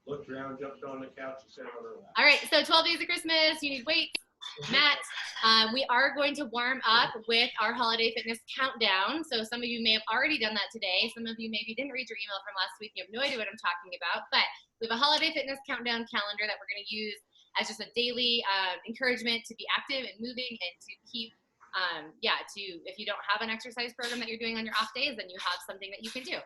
looked around, jumped on the couch, and sat on her lap. All right, so 12 days of Christmas, you need weights. Matt, we are going to warm up with our holiday fitness countdown. So some of you may have already done that today. Some of you maybe didn't read your email from last week. You have no idea what I'm talking about. But we have a holiday fitness countdown calendar that we're going to use as just a daily encouragement to be active and moving and to keep, if you don't have an exercise program that you're doing on your off days, then you have something that you can do.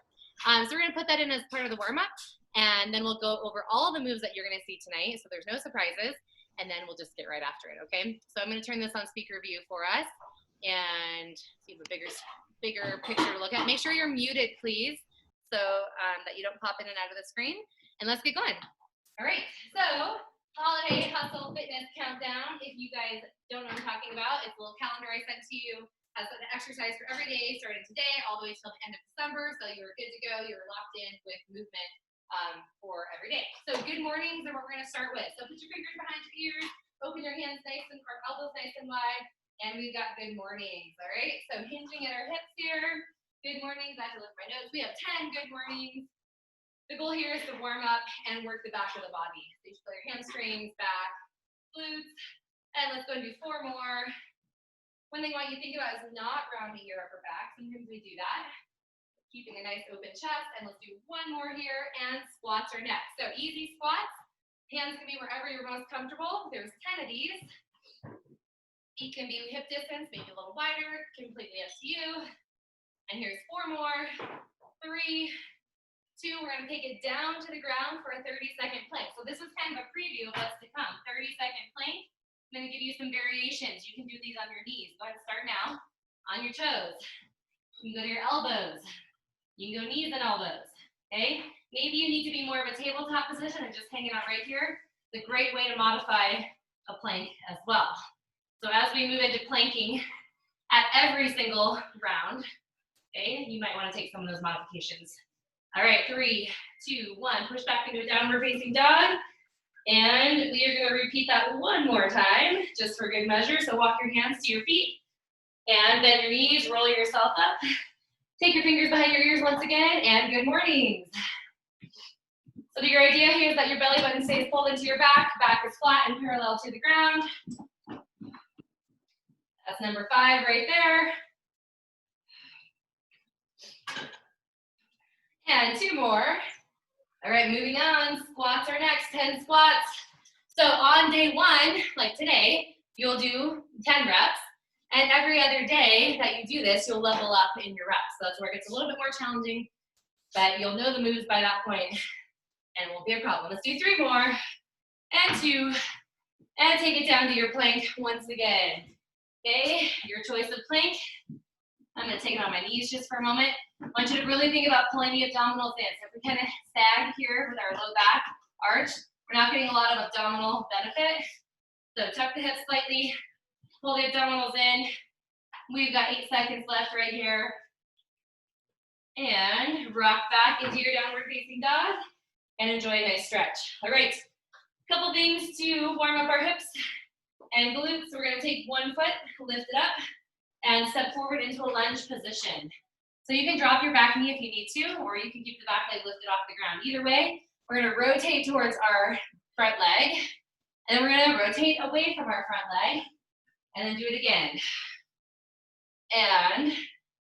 So we're going to put that in as part of the warm-up, and then we'll go over all the moves that you're going to see tonight. So there's no surprises. And then we'll just get right after it, okay? So I'm going to turn this on speaker view for us and see a bigger picture to look at. Make sure you're muted, please, so that you don't pop in and out of the screen. And let's get going. All right, so holiday hustle fitness countdown. If you guys don't know what I'm talking about, it's a little calendar I sent to you. Has an exercise for every day, starting today all the way till the end of December. So you're good to go. You're locked in with movement for every day. So good mornings are what we're going to start with. So put your fingers behind your ears, open your hands nice and, or elbows nice and wide, and we've got good mornings, all right? So hinging at our hips here, good mornings. I have to look at my notes. We have 10 good mornings. The goal here is to warm up and work the back of the body. So you feel your hamstrings, back, glutes, and let's go and do 4 more. One thing I want you to think about is not rounding your upper back. Sometimes we do that. Keeping a nice open chest, and let's do 1 more here, and squats are next. So easy squats, hands can be wherever you're most comfortable. There's 10 of these. Feet can be hip distance, maybe a little wider, completely up to you. And here's 4 more, 3, 2, we're gonna take it down to the ground for a 30-second plank. So this is kind of a preview of what's to come. 30-second plank, I'm gonna give you some variations. You can do these on your knees. Go ahead and start now. On your toes, you can go to your elbows. You can go knees and elbows, okay? Maybe you need to be more of a tabletop position and just hanging out right here. It's a great way to modify a plank as well. So as we move into planking at every single round, okay, you might want to take some of those modifications. All right, 3, 2, 1, push back into a downward facing dog. And we are going to repeat that 1 more time, just for good measure. So walk your hands to your feet and bend your knees, roll yourself up. Take your fingers behind your ears once again, and good mornings. So your idea here is that your belly button stays pulled into your back is flat and parallel to the ground. That's number 5 right there. And 2 more. All right, moving on, squats are next, 10 squats. So on day 1, like today, you'll do 10 reps. And every other day that you do this, you'll level up in your reps. So that's where it gets a little bit more challenging, but you'll know the moves by that point, and it won't be a problem. Let's do 3 more, and 2, and take it down to your plank once again. Okay, your choice of plank. I'm gonna take it on my knees just for a moment. I want you to really think about pulling the abdominals in. So if we kind of sag here with our low back arch, we're not getting a lot of abdominal benefit. So tuck the hips slightly. Pull the abdominals in. We've got 8 seconds left right here. And rock back into your downward facing dog and enjoy a nice stretch. All right, a couple things to warm up our hips and glutes. We're gonna take 1 foot, lift it up, and step forward into a lunge position. So you can drop your back knee if you need to, or you can keep the back leg lifted off the ground. Either way, we're gonna rotate towards our front leg, and then we're gonna rotate away from our front leg, and then do it again. And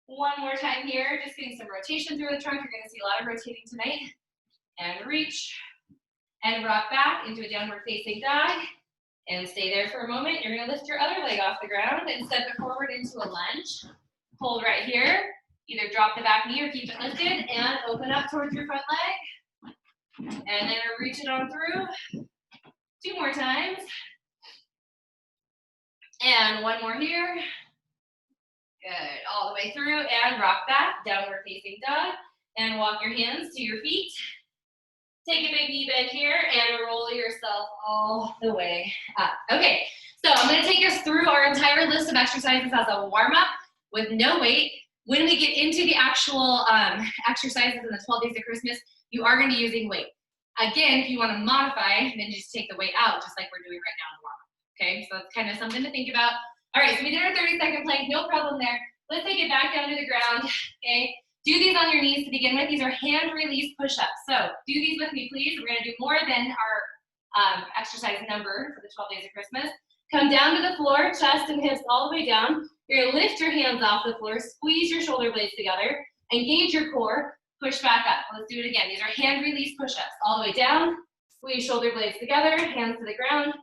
1 more time here, just getting some rotation through the trunk. You're gonna see a lot of rotating tonight. And reach, and rock back into a downward facing dog, and stay there for a moment. You're gonna lift your other leg off the ground and step it forward into a lunge. Hold right here, either drop the back knee or keep it lifted, and open up towards your front leg. And then reach it on through. 2 more times. And 1 more here. Good, all the way through, and rock back, downward facing dog, and walk your hands to your feet. Take a big knee bend here, and roll yourself all the way up. Okay, so I'm gonna take us through our entire list of exercises as a warm-up with no weight. When we get into the actual exercises in the 12 days of Christmas, you are gonna be using weight. Again, if you wanna modify, then just take the weight out, just like we're doing right now in the warm-up. Okay, so that's kind of something to think about. All right, so we did our 30-second plank, no problem there. Let's take it back down to the ground, okay? do these on your knees to begin with. These are hand release push-ups. So do these with me, please. We're gonna do more than our exercise number for the 12 days of Christmas. Come down to the floor, chest and hips all the way down. You're gonna lift your hands off the floor, squeeze your shoulder blades together, engage your core, push back up. Let's do it again. These are hand release push-ups. All the way down, squeeze shoulder blades together, hands to the ground,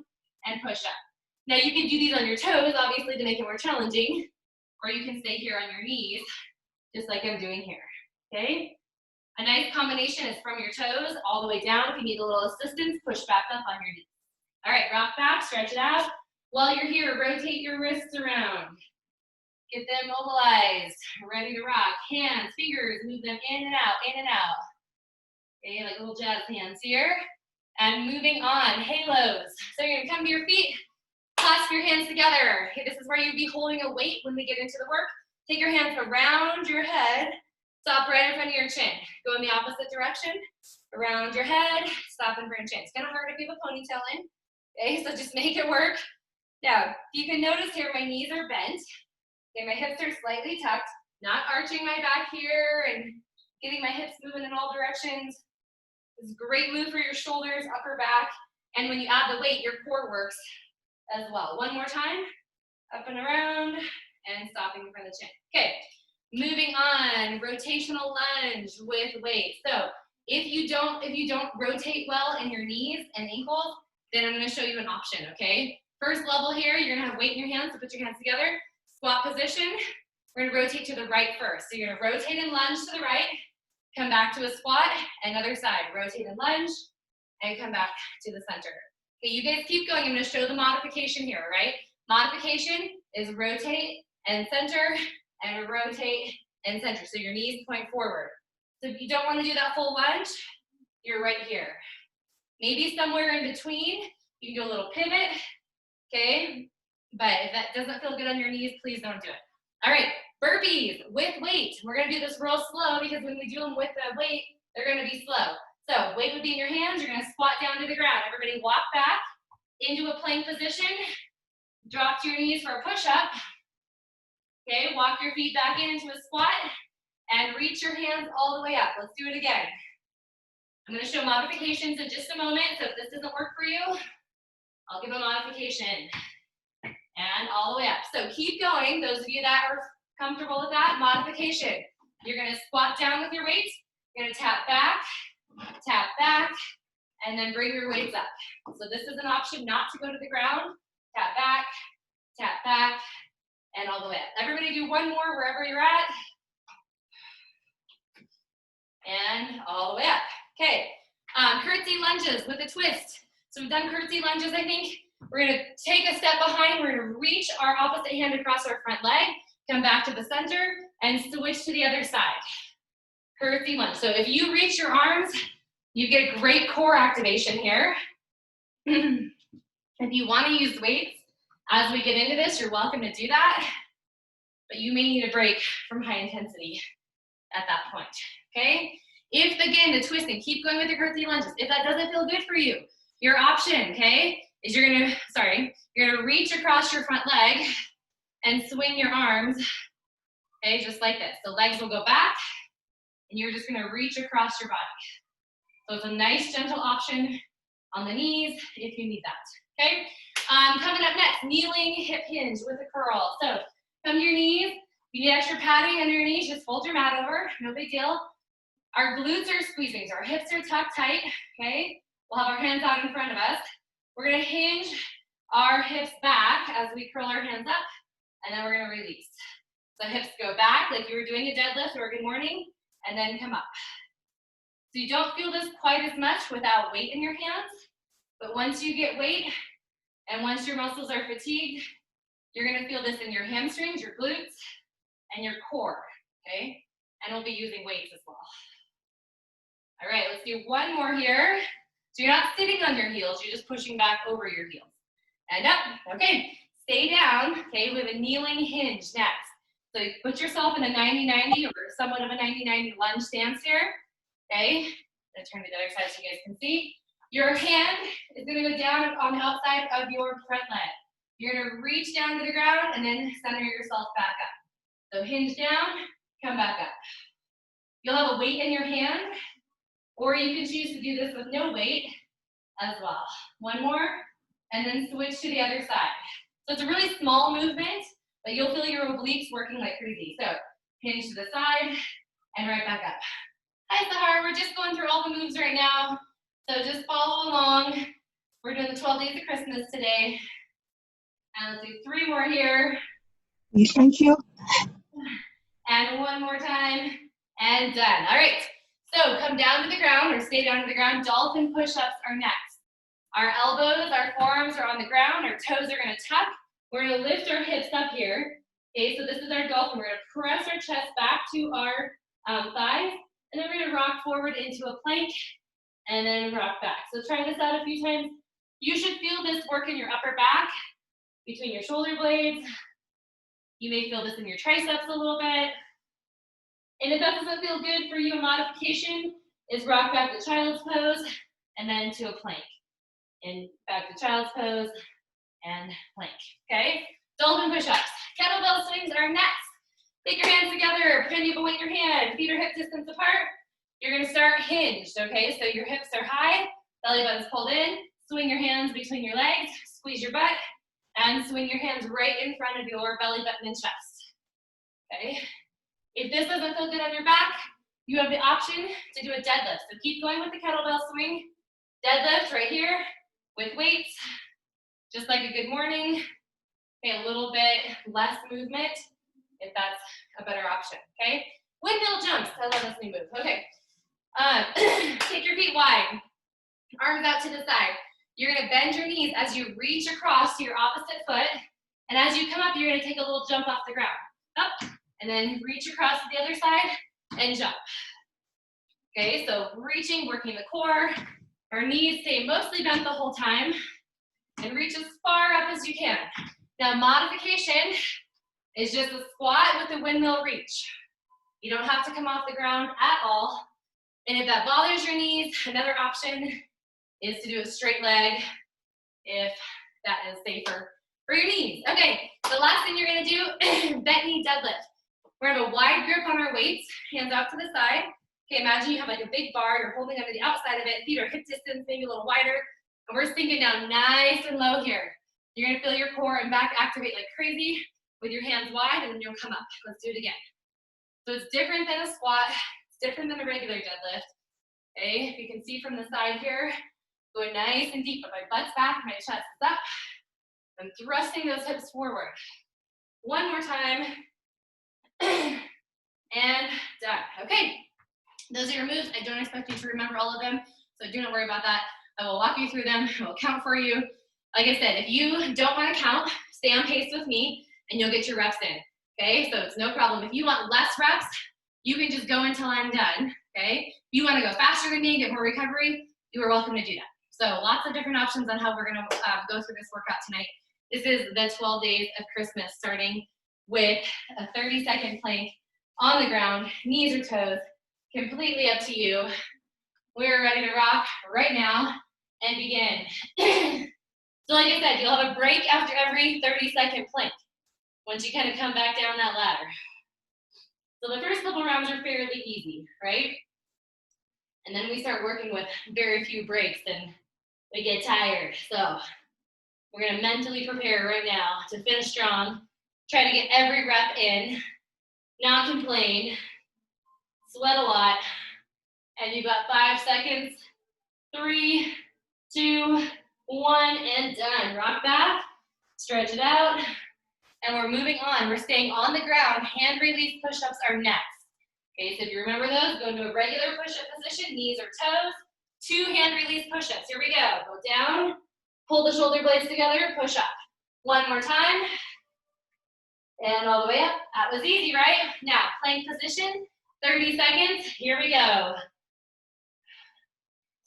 and push up. Now you can do these on your toes, obviously, to make it more challenging, or you can stay here on your knees, just like I'm doing here, okay? A nice combination is from your toes all the way down. If you need a little assistance, push back up on your knees. All right, rock back, stretch it out. While you're here, rotate your wrists around. Get them mobilized, ready to rock. Hands, fingers, move them in and out, in and out. Okay, like little jazz hands here. And moving on, halos. So you're gonna come to your feet, clasp your hands together. Okay, this is where you'd be holding a weight when we get into the work. Take your hands around your head, stop right in front of your chin. Go in the opposite direction, around your head, stop in front of your chin. It's kind of hard if you have a ponytail in, okay, so just make it work. Now, you can notice here my knees are bent. Okay, my hips are slightly tucked, not arching my back here and getting my hips moving in all directions. It's a great move for your shoulders, upper back, and when you add the weight, your core works as well. One more time, up and around, and stopping in front of the chin. Okay, moving on, rotational lunge with weight. So if you don't rotate well in your knees and ankles, then I'm gonna show you an option, okay? First level here, you're gonna have weight in your hands, so put your hands together. Squat position, we're gonna rotate to the right first. So you're gonna rotate and lunge to the right, come back to a squat, and other side. Rotate and lunge, and come back to the center. Okay, you guys keep going. I'm gonna show the modification here, right? Modification is rotate and center, and rotate and center. So your knees point forward. So if you don't wanna do that full lunge, you're right here. Maybe somewhere in between, you can do a little pivot, okay? But if that doesn't feel good on your knees, please don't do it. All right, burpees with weight. We're gonna do this real slow because when we do them with the weight, they're gonna be slow. So weight would be in your hands, you're gonna squat down to the ground. Everybody walk back into a plank position, drop to your knees for a push-up. Okay, walk your feet back into a squat and reach your hands all the way up. Let's do it again. I'm gonna show modifications in just a moment, so if this doesn't work for you, I'll give a modification. And all the way up. So keep going, those of you that are comfortable with that, modification. You're gonna squat down with your weights, you're gonna tap back, and then bring your weights up. So this is an option not to go to the ground. Tap back, and all the way up. Everybody do one more wherever you're at. And all the way up. Okay, curtsy lunges with a twist. So we've done curtsy lunges, I think. We're gonna take a step behind, we're gonna reach our opposite hand across our front leg, come back to the center, and switch to the other side. Curtsy lunge. So if you reach your arms, you get great core activation here. If you wanna use weights, as we get into this, you're welcome to do that, but you may need a break from high intensity at that point, okay? If, again, the twisting, keep going with your curtsy lunges. If that doesn't feel good for you, your option, okay, is you're gonna reach across your front leg and swing your arms, okay, just like this. The legs will go back, and you're just gonna reach across your body. So it's a nice, gentle option on the knees if you need that, okay? Coming up next, kneeling hip hinge with a curl. So come to your knees. If you need extra padding under your knees, just fold your mat over, no big deal. Our glutes are squeezing, so our hips are tucked tight, okay? We'll have our hands out in front of us. We're gonna hinge our hips back as we curl our hands up, and then we're gonna release. So hips go back like you were doing a deadlift or a good morning, and then come up. So you don't feel this quite as much without weight in your hands, but once you get weight, and once your muscles are fatigued, you're gonna feel this in your hamstrings, your glutes, and your core, okay? And we'll be using weights as well. All right, let's do one more here. So you're not sitting on your heels, you're just pushing back over your heels. And up, okay. Stay down, okay, with a kneeling hinge next. So you put yourself in a 90-90 or somewhat of a 90-90 lunge stance here, okay? I'm gonna turn to the other side so you guys can see. Your hand is gonna go down on the outside of your front leg. You're gonna reach down to the ground and then center yourself back up. So hinge down, come back up. You'll have a weight in your hand, or you can choose to do this with no weight as well. One more, and then switch to the other side. So it's a really small movement, but you'll feel your obliques working like crazy. So hinge to the side and right back up. Hi, Sahar. We're just going through all the moves right now. So just follow along. We're doing the 12 days of Christmas today. And let's do 3 more here. Thank you. And one more time. And done. All right. So come down to the ground or stay down to the ground. Dolphin push-ups are next. Our elbows, our forearms are on the ground. Our toes are going to tuck. We're going to lift our hips up here. Okay, so this is our dolphin. We're going to press our chest back to our thighs. And then we're going to rock forward into a plank and then rock back. So try this out a few times. You should feel this work in your upper back, between your shoulder blades. You may feel this in your triceps a little bit. And if that doesn't feel good for you, a modification is rock back to child's pose and then to a plank. And back to child's pose and plank, okay? Dolphin push-ups. Kettlebell swings are next. Take your hands together, pretend you have a weight in your hand, feet are hip distance apart. You're gonna start hinged, okay? So your hips are high, belly button's pulled in, swing your hands between your legs, squeeze your butt, and swing your hands right in front of your belly button and chest, okay? If this doesn't feel good on your back, you have the option to do a deadlift. So keep going with the kettlebell swing. Deadlift right here with weights, just like a good morning. Okay, a little bit less movement if that's a better option, okay? Windmill jumps, I love this new move. Okay, take your feet wide, arms out to the side. You're gonna bend your knees as you reach across to your opposite foot, and as you come up, you're gonna take a little jump off the ground. Up, and then reach across to the other side and jump. Okay, so reaching, working the core. Our knees stay mostly bent the whole time, and reach as far up as you can. Now, modification is just a squat with a windmill reach. You don't have to come off the ground at all. And if that bothers your knees, another option is to do a straight leg if that is safer for your knees. Okay, the last thing you're gonna do, bent knee deadlift. We're gonna have a wide grip on our weights, hands out to the side. Okay, imagine you have like a big bar, you're holding onto the outside of it, feet are hip distance, maybe a little wider, and we're sinking down nice and low here. You're gonna feel your core and back activate like crazy with your hands wide, and then you'll come up. Let's do it again. So it's different than a squat, it's different than a regular deadlift. Okay, if you can see from the side here, going nice and deep, but my butt's back, my chest is up. I'm thrusting those hips forward. One more time. And done. Okay, those are your moves. I don't expect you to remember all of them, so do not worry about that. I will walk you through them. I will count for you. Like I said, if you don't want to count, stay on pace with me, and you'll get your reps in. Okay, so it's no problem. If you want less reps, you can just go until I'm done. Okay, if you want to go faster than me, get more recovery, you are welcome to do that. So lots of different options on how we're going to go through this workout tonight. This is the 12 days of Christmas, starting with a 30-second plank on the ground, knees or toes, completely up to you. We're ready to rock right now and begin. So like I said, you'll have a break after every 30-second plank once you kind of come back down that ladder. So the first couple rounds are fairly easy, right? And then we start working with very few breaks and we get tired. So we're gonna mentally prepare right now to finish strong, try to get every rep in, not complain, sweat a lot, and you've got 5 seconds. 3, 2, 1, and done. Rock back, stretch it out, and we're moving on. We're staying on the ground. Hand release push-ups are next. Okay, so if you remember those, go into a regular push-up position, knees or toes. 2 hand release push-ups. Here we go. Go down, pull the shoulder blades together, push up. One more time. And all the way up. That was easy, right? Now, plank position, 30 seconds. Here we go.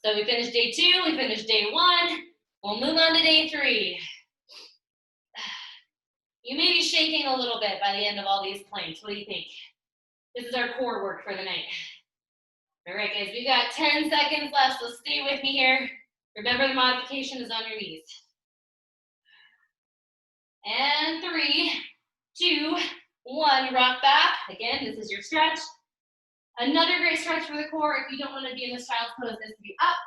So we finished day 2, we finished day 1. We'll move on to day 3. You may be shaking a little bit by the end of all these planks. What do you think? This is our core work for the night. All right, guys, we've got 10 seconds left, so stay with me here. Remember, the modification is on your knees. And 3, 2, 1, rock back. Again, this is your stretch. Another great stretch for the core if you don't want to be in this child's pose is to be up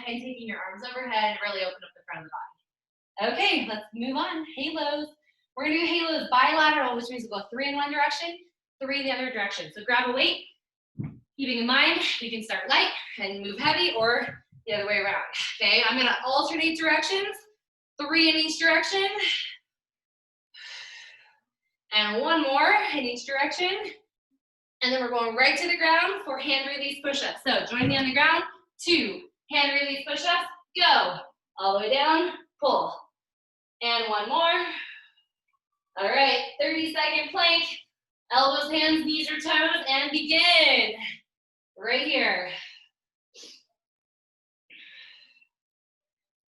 and taking your arms overhead and really open up the front of the body. Okay, let's move on. Halos. We're going to do halos bilateral, which means we'll go 3 in one direction, 3 in the other direction. So grab a weight. Keeping in mind, you can start light and move heavy or the other way around. Okay, I'm going to alternate directions, 3 in each direction. And 1 more in each direction. And then we're going right to the ground for hand release push-ups. So join me on the ground. 2 hand release push-ups. Go. All the way down. Pull. And 1 more. All right. 30-second plank. Elbows, hands, knees, or toes. And begin. Right here.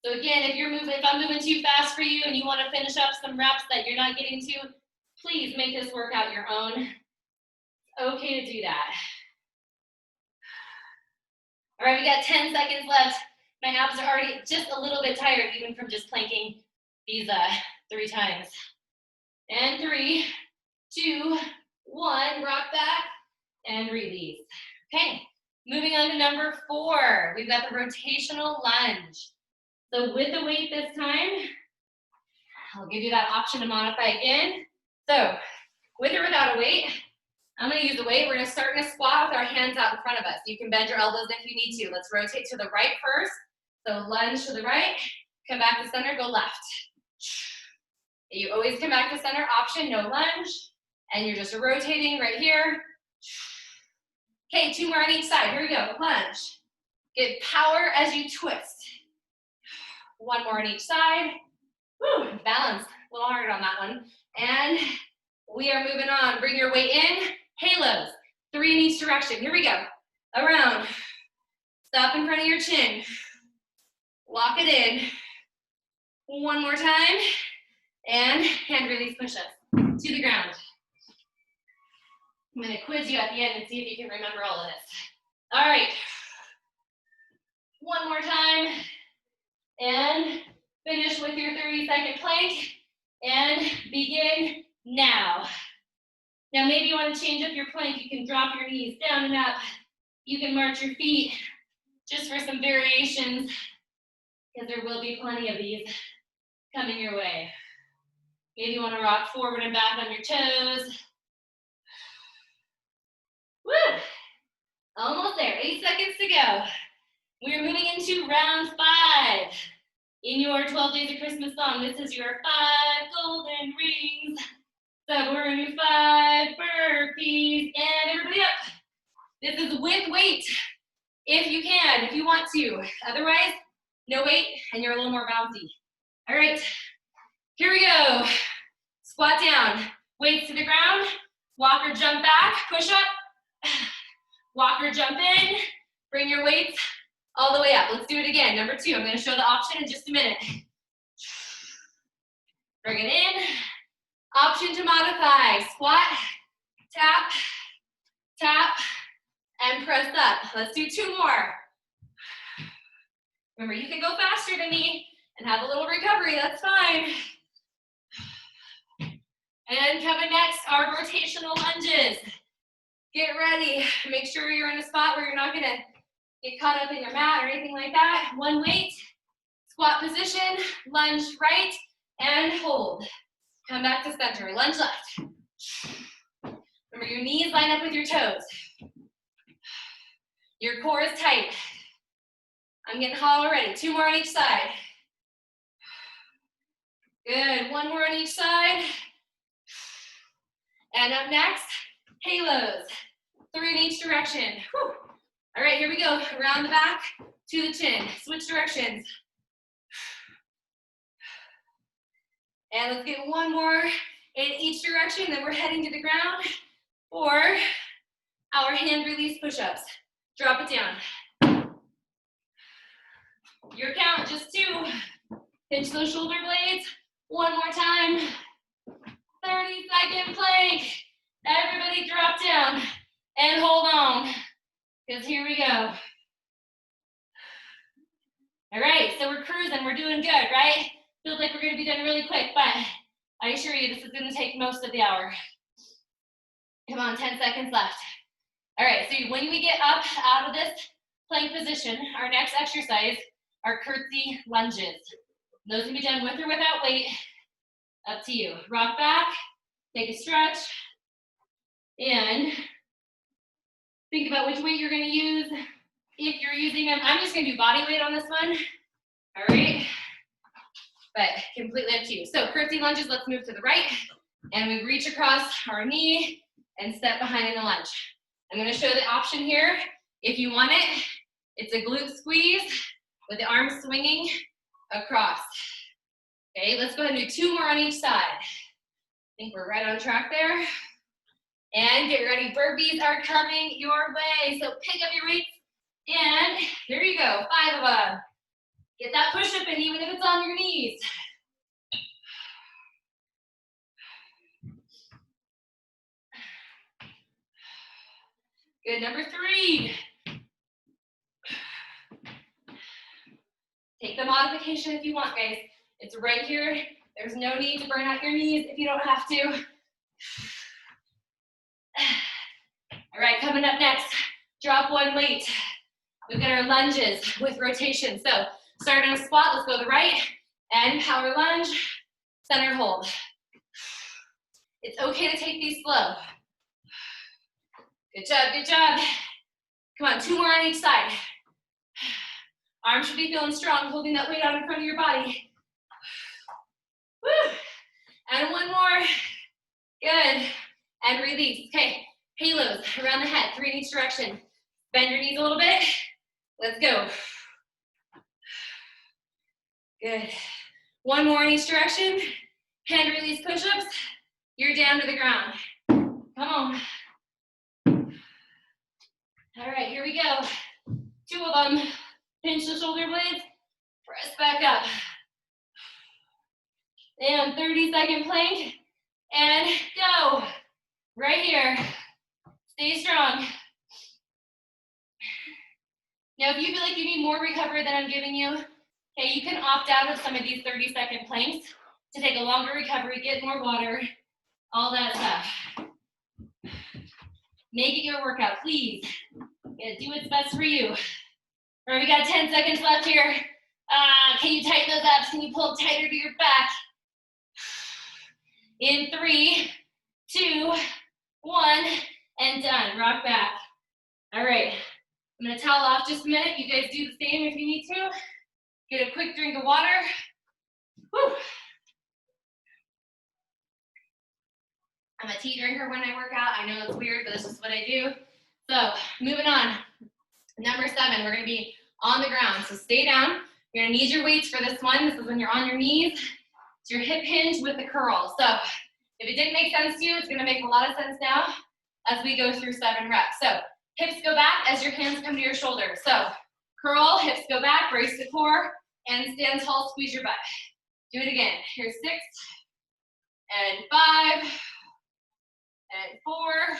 So again, if I'm moving too fast for you and you want to finish up some reps that you're not getting to, please make this workout your own. Okay to do that. All right, we got 10 seconds left. My abs are already just a little bit tired, even from just planking these 3 times. And 3, 2, 1, rock back and release. Okay, moving on to number 4. We've got the rotational lunge. So with the weight this time, I'll give you that option to modify again. So with or without a weight, I'm going to use the weight. We're going to start in a squat with our hands out in front of us. You can bend your elbows if you need to. Let's rotate to the right first. So lunge to the right, come back to center, go left. You always come back to center, option, no lunge. And you're just rotating right here. Okay, 2 more on each side. Here we go, lunge. Get power as you twist. 1 more on each side. Woo, balance, a little harder on that one. And we are moving on. Bring your weight in. Halos, 3 in each direction. Here we go. Around. Stop in front of your chin. Lock it in. 1 more time. And hand release push-ups to the ground. I'm going to quiz you at the end and see if you can remember all of this. All right. 1 more time. And finish with your 30-second plank. And begin now. Now maybe you want to change up your plank. You can drop your knees down and up. You can march your feet just for some variations, because there will be plenty of these coming your way. Maybe you want to rock forward and back on your toes. Woo! Almost there. 8 seconds to go. We're moving into round 5. In your 12 Days of Christmas song, this is your 5 golden rings. So we're gonna do 5 burpees, and everybody up. This is with weight, if you can, if you want to. Otherwise, no weight, and you're a little more bouncy. All right, here we go. Squat down, weights to the ground, walk or jump back, push up, walk or jump in, bring your weights all the way up. Let's do it again. Number 2, I'm gonna show the option in just a minute. Bring it in. Option to modify, squat, tap, tap, and press up. Let's do 2 more. Remember, you can go faster than me and have a little recovery, that's fine. And coming next, our rotational lunges. Get ready. Make sure you're in a spot where you're not gonna get caught up in your mat or anything like that. 1 weight, squat position, lunge right, and hold. Come back to center, lunge left. Remember, your knees line up with your toes. Your core is tight. I'm getting hot already. 2 more on each side. Good, 1 more on each side. And up next, halos. 3 in each direction. Whew. All right, here we go. Around the back to the chin. Switch directions. And let's get 1 more in each direction, then we're heading to the ground for our hand release push-ups. Drop it down. Your count, just 2. Pinch those shoulder blades. 1 more time. 30-second plank. Everybody drop down and hold on, because here we go. All right, so we're cruising, we're doing good, right? Feels like we're gonna be done really quick, but I assure you this is gonna take most of the hour. Come on, 10 seconds left. All right, so when we get up out of this plank position, our next exercise are curtsy lunges. Those can be done with or without weight, up to you. Rock back, take a stretch, and think about which weight you're gonna use. If you're using them, I'm just gonna do body weight on this one, all right? But completely up to you. So curtsy lunges, let's move to the right, and we reach across our knee and step behind in the lunge. I'm gonna show the option here. If you want it, it's a glute squeeze with the arms swinging across. Okay, let's go ahead and do 2 more on each side. I think we're right on track there. And get ready, burpees are coming your way. So pick up your weights, and here you go, 5 of them. Get that push up in, even if it's on your knees. Good, number 3. Take the modification if you want, guys. It's right here. There's no need to burn out your knees if you don't have to. All right, coming up next, drop one weight. We've got our lunges with rotation. So start in a squat, let's go to the right, and power lunge, center hold. It's okay to take these slow. Good job, good job. Come on, 2 more on each side. Arms should be feeling strong, holding that weight out in front of your body. Woo. And 1 more. Good. And release. Okay, halos around the head, 3 in each direction. Bend your knees a little bit. Let's go. Good. 1 more in each direction. Hand release push-ups. You're down to the ground. Come on. All right, here we go. 2 of them. Pinch the shoulder blades. Press back up. And 30-second plank. And go. Right here. Stay strong. Now, if you feel like you need more recovery than I'm giving you, okay, you can opt out of some of these 30-second planks to take a longer recovery, get more water, all that stuff. Make it your workout, please. Yeah, do what's best for you. All right, we got 10 seconds left here. Can you tighten those abs? Can you pull tighter to your back? In 3, 2, 1, and done. Rock back. All right, I'm gonna towel off just a minute. You guys do the same if you need to. Get a quick drink of water. Whew. I'm a tea drinker when I work out. I know it's weird, but this is what I do. So moving on. Number 7, we're gonna be on the ground. So stay down. You're gonna need your weights for this one. This is when you're on your knees. It's your hip hinge with the curl. So if it didn't make sense to you, it's gonna make a lot of sense now as we go through 7 reps. So hips go back as your hands come to your shoulders. So curl, hips go back, brace the core, and stand tall, squeeze your butt. Do it again. Here's 6, and 5, and 4.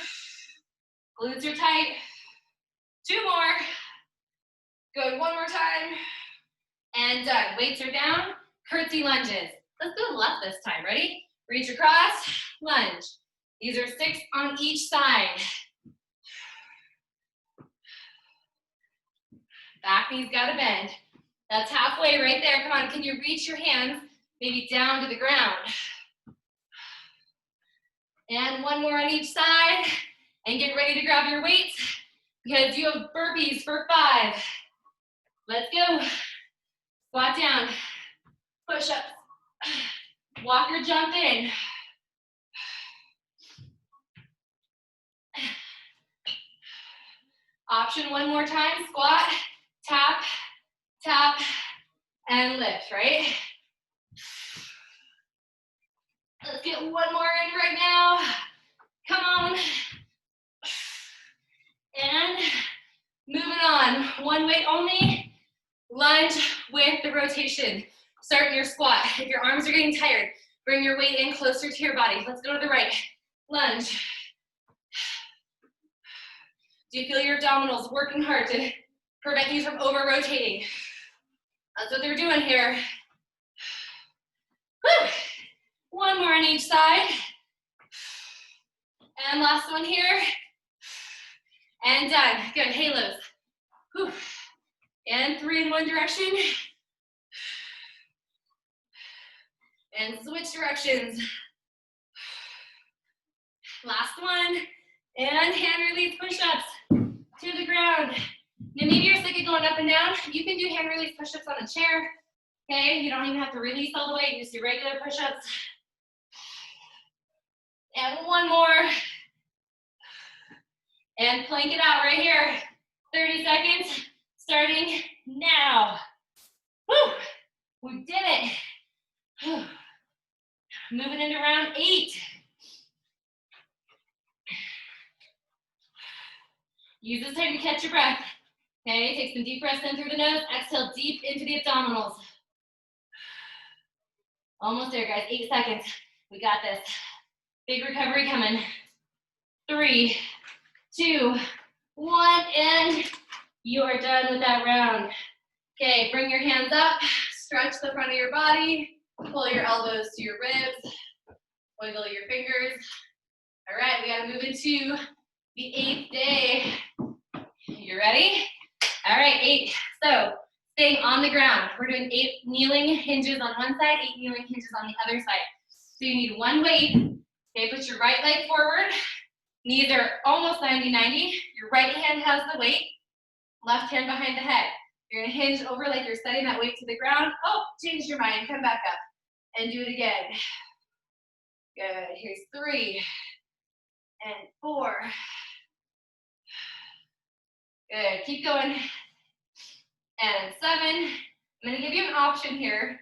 Glutes are tight. 2 more. Good, 1 more time. And done. Weights are down. Curtsy lunges. Let's go left this time. Ready? Reach across, lunge. These are 6 on each side. Back knee's gotta bend. That's halfway right there. Come on, can you reach your hands maybe down to the ground? And 1 more on each side. And get ready to grab your weights because you have burpees for 5. Let's go. Squat down. Push up. Walk or jump in. Option 1 more time. Squat, tap, tap, and lift, right? Let's get 1 more in right now. Come on. And moving on. 1 weight only. Lunge with the rotation. Start in your squat. If your arms are getting tired, bring your weight in closer to your body. Let's go to the right. Lunge. Do you feel your abdominals working hard to prevent you from over-rotating? That's what they're doing here. Whew. 1 more on each side. And last one here. And done. Good, halos. Whew. And 3 in one direction. And switch directions. Last one. And hand release push-ups to the ground. Now maybe you're sick of going up and down. You can do hand release push-ups on a chair. Okay, you don't even have to release all the way. You just do regular push-ups. And one more. And plank it out right here. 30 seconds, starting now. Woo! We did it. Whew. Moving into round 8. Use this time to catch your breath. Okay, take some deep breaths in through the nose. Exhale deep into the abdominals. Almost there, guys. 8 seconds. We got this. Big recovery coming. 3, 2, 1, and you are done with that round. Okay, bring your hands up. Stretch the front of your body. Pull your elbows to your ribs. Wiggle your fingers. All right, we got to move into the 8th day. You ready? All right, 8. So staying on the ground. We're doing 8 kneeling hinges on one side, 8 kneeling hinges on the other side. So you need one weight. Okay, put your right leg forward. Knees are almost 90-90. Your right hand has the weight. Left hand behind the head. You're gonna hinge over like you're setting that weight to the ground. Oh, change your mind, come back up. And do it again. Good, here's 3 and 4. Good, keep going. And 7. I'm gonna give you an option here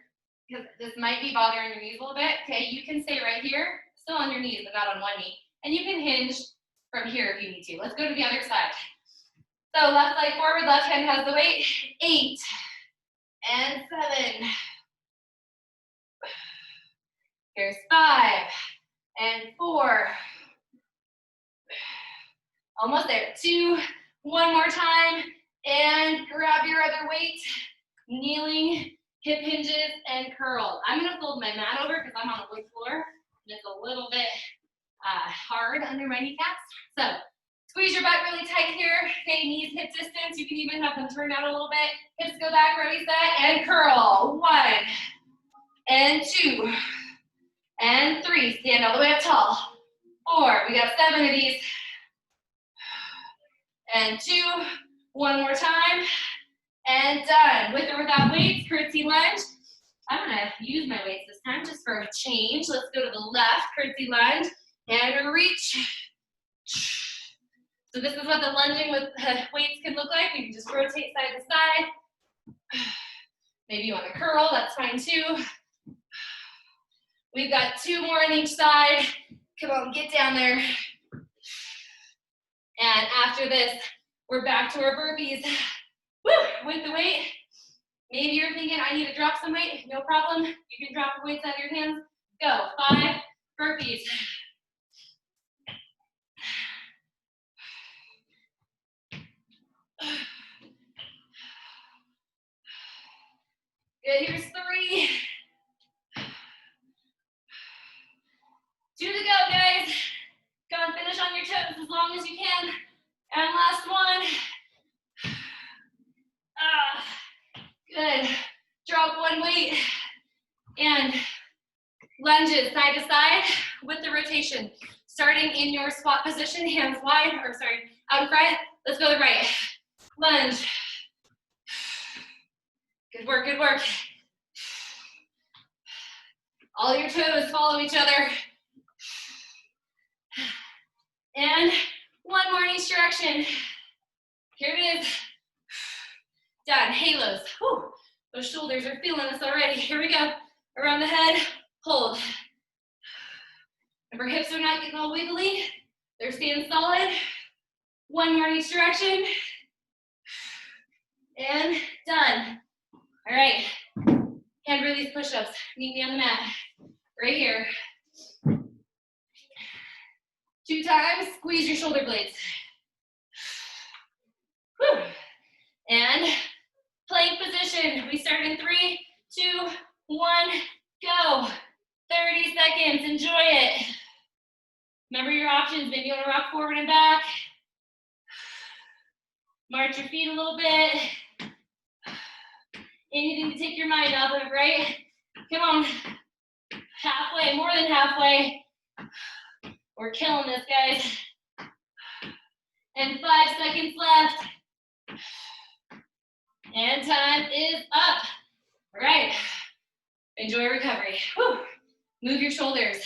because this might be bothering your knees a little bit. Okay, you can stay right here, still on your knees, but not on one knee. And you can hinge from here if you need to. Let's go to the other side. So left leg forward, left hand has the weight. 8 and 7. Here's 5 and 4. Almost there. 2, one more time. And grab your other weight. Kneeling, hip hinges, and curls. I'm gonna fold my mat over because I'm on a wood floor. And it's a little bit hard under my kneecaps. So squeeze your butt really tight here. Okay, knees hip distance. You can even have them turned out a little bit. Hips go back, ready, set, and curl. 1 and 2 and 3. Stand all the way up tall. 4. We got 7 of these. And 2. One more time. And done. With or without weights, curtsy lunge. I'm gonna use my weights this time just for a change. Let's go to the left, curtsy lunge, and reach. So this is what the lunging with weights can look like. You can just rotate side to side. Maybe you want to curl, that's fine too. We've got 2 more on each side. Come on, get down there. And after this, we're back to our burpees. Woo, with the weight. Maybe you're thinking, I need to drop some weight. No problem. You can drop the weights out of your hands. Go. 5 burpees. Good. Here's 3. 2 to go, guys. Go and finish on your toes as long as you can. And last one. Good. Drop one weight. And lunges side to side with the rotation. Starting in your squat position, hands wide, or sorry, out in front. Let's go to the right. Lunge. Good work, good work. All your toes follow each other. And one more in each direction. Here it is. Done. Halos. Whew. Those shoulders are feeling this already. Here we go. Around the head. Hold. Remember, hips are not getting all wiggly. They're staying solid. One more in each direction. And done. All right. Hand release push-ups. Meet me on the mat. Right here. 2 times. Squeeze your shoulder blades. Whew. And plank position. We start in 3, 2, 1, go. 30 seconds. Enjoy it. Remember your options. Maybe you want to rock forward and back. March your feet a little bit. Anything to take your mind off of it, right? Come on. Halfway, more than halfway. We're killing this, guys. And 5 seconds left. And time is up. All right. Enjoy recovery. Whew. Move your shoulders.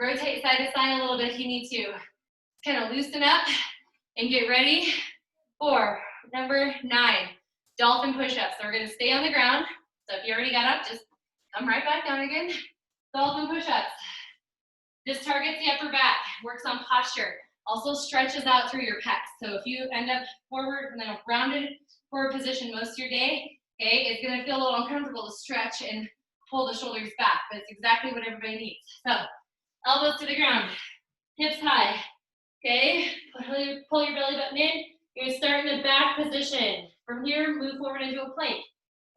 Rotate side to side a little bit if you need to. Kind of loosen up and get ready for number 9, dolphin push-ups. So we're going to stay on the ground. So if you already got up, just come right back down again. Dolphin push-ups. This targets the upper back, works on posture. Also stretches out through your pecs. So if you end up forward in a rounded forward position most of your day, okay, it's going to feel a little uncomfortable to stretch and pull the shoulders back, but it's exactly what everybody needs. So elbows to the ground, hips high, okay? Pull your belly button in. You're going to start in the back position. From here, move forward into a plank.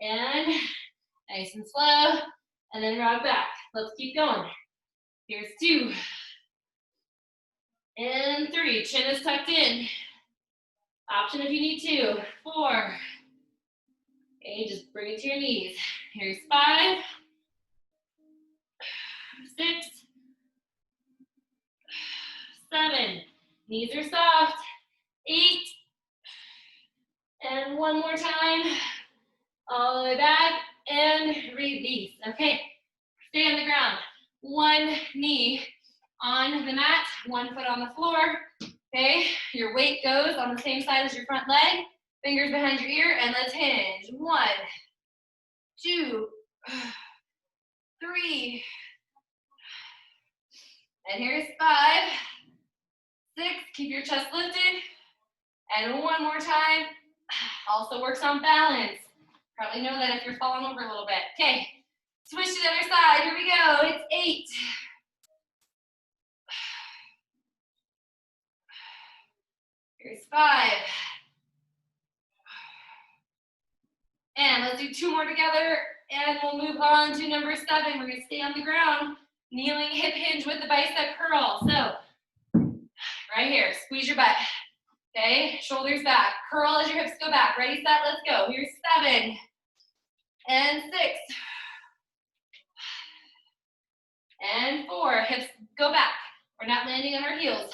And nice and slow, and then rock back. Let's keep going. Here's 2. And 3, chin is tucked in. Option if you need to. 4. Okay, just bring it to your knees. Here's 5. 6. 7. Knees are soft. 8. And one more time. All the way back and release. Okay, stay on the ground. One knee on the mat, one foot on the floor. Okay, your weight goes on the same side as your front leg. Fingers behind your ear, and let's hinge. 1, 2, 3. And here's 5, 6. Keep your chest lifted. And one more time. Also works on balance. Probably know that if you're falling over a little bit. Okay, switch to the other side. Here we go. It's 8. Here's 5. And let's do 2 more together, and we'll move on to number 7. We're going to stay on the ground, kneeling hip hinge with the bicep curl. So, right here, squeeze your butt. Okay, shoulders back. Curl as your hips go back. Ready, set, let's go. Here's 7. And 6. And 4. Hips go back. We're not landing on our heels.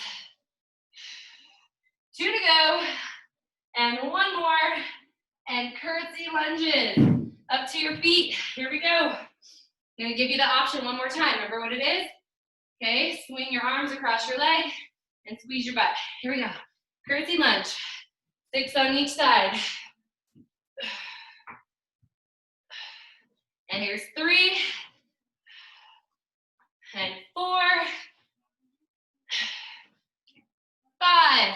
2 to go. And 1 more. And curtsy lunges. Up to your feet. Here we go. I'm going to give you the option one more time. Remember what it is? Okay, swing your arms across your leg and squeeze your butt. Here we go. Curtsy lunge. 6 on each side. And here's 3. And 4. 5.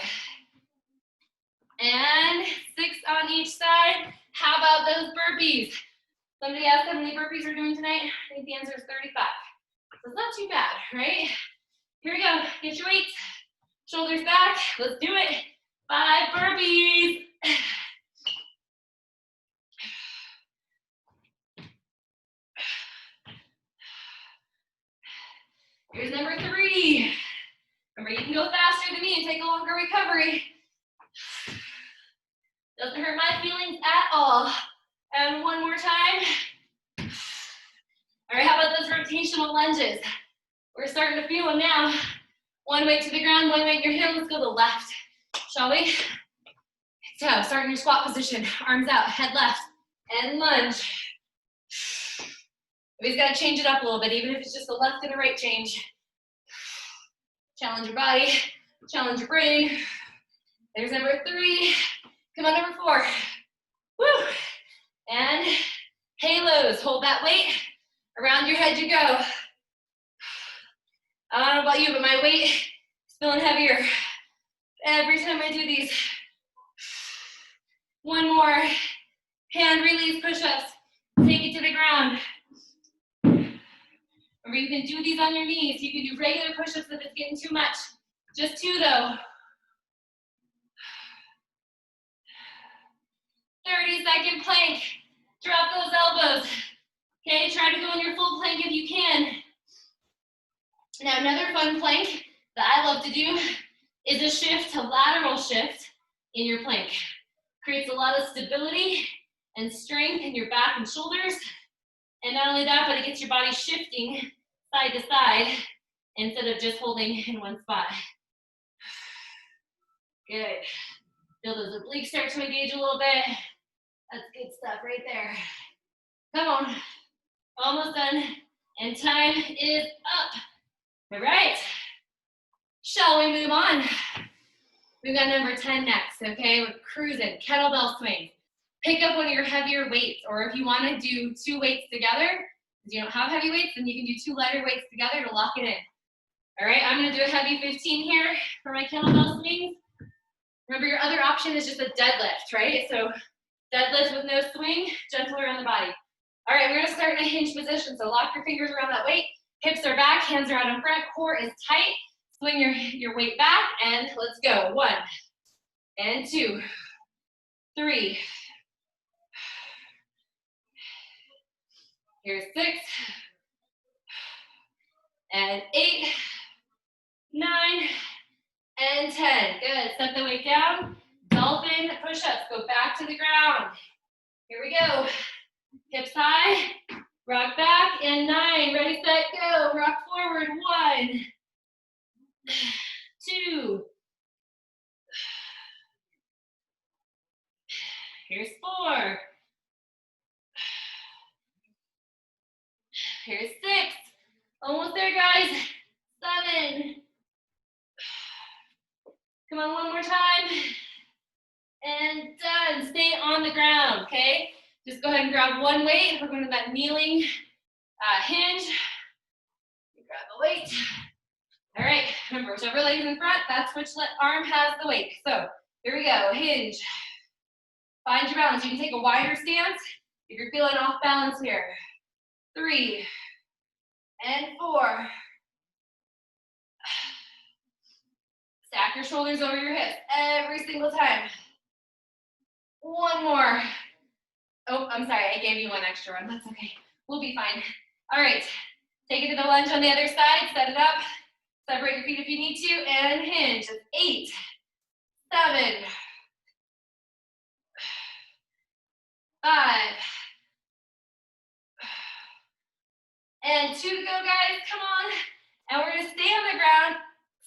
And 6 on each side. How about those burpees? Somebody asked how many burpees we're doing tonight. I think the answer is 35. So it's not too bad, right? Here we go. Get your weights. Shoulders back. Let's do it. 5 burpees. Here's number 3. Remember, you can go faster than me and take a longer recovery. Doesn't hurt my feelings at all. And one more time. All right, how about those rotational lunges? We're starting to feel them now. One weight to the ground, one weight in your heel. Let's go to the left, shall we? So, start in your squat position. Arms out, head left, and lunge. We just gotta change it up a little bit, even if it's just a left and a right change. Challenge your body, challenge your brain. There's number 3. Come on, number 4. Woo! And halos. Hold that weight. Around your head you go. I don't know about you, but my weight is feeling heavier every time I do these. One more. Hand release push-ups. Take it to the ground. Remember, you can do these on your knees. You can do regular push-ups if it's getting too much. Just 2 though. 30-second plank. Drop those elbows. Okay, try to go in your full plank if you can. Now, another fun plank that I love to do is a shift to lateral shift in your plank. Creates a lot of stability and strength in your back and shoulders. And not only that, but it gets your body shifting side to side instead of just holding in one spot. Good. Feel those obliques start to engage a little bit. That's good stuff right there. Come on. Almost done. And time is up. All right. Shall we move on? We've got number 10 next, okay? We're cruising, kettlebell swings. Pick up one of your heavier weights, or if you want to do 2 weights together, because you don't have heavy weights, then you can do 2 lighter weights together to lock it in. All right, I'm going to do a heavy 15 here for my kettlebell swings. Remember, your other option is just a deadlift, right? So deadlift with no swing, gentle around the body. All right, we're going to start in a hinge position. So lock your fingers around that weight. Hips are back, hands are out in front, core is tight. Swing your weight back, and let's go. 1, and 2, 3. Here's 6, and 8, 9, and 10. Good. Set the weight down. Dolphin push-ups. Go back to the ground. Here we go. Hips high. Rock back. And 9. Ready, set, go. Rock forward. 1, 2. Here's 4. Here's 6. Almost there, guys. 7. Come on, one more time. And done. Stay on the ground, okay? Just go ahead and grab one weight. We're going to that kneeling hinge. Grab the weight. All right, remember, whichever leg is in front, that's which arm has the weight. So here we go, hinge. Find your balance. You can take a wider stance if you're feeling off balance here. 3, and 4. Stack your shoulders over your hips every single time. 1 more. Oh, I'm sorry, I gave you one extra one. That's okay. We'll be fine. All right, take it to the lunge on the other side. Set it up. Separate your feet if you need to, and hinge. 8, 7, 5, and 2 to go, guys. Come on. And we're going to stay on the ground.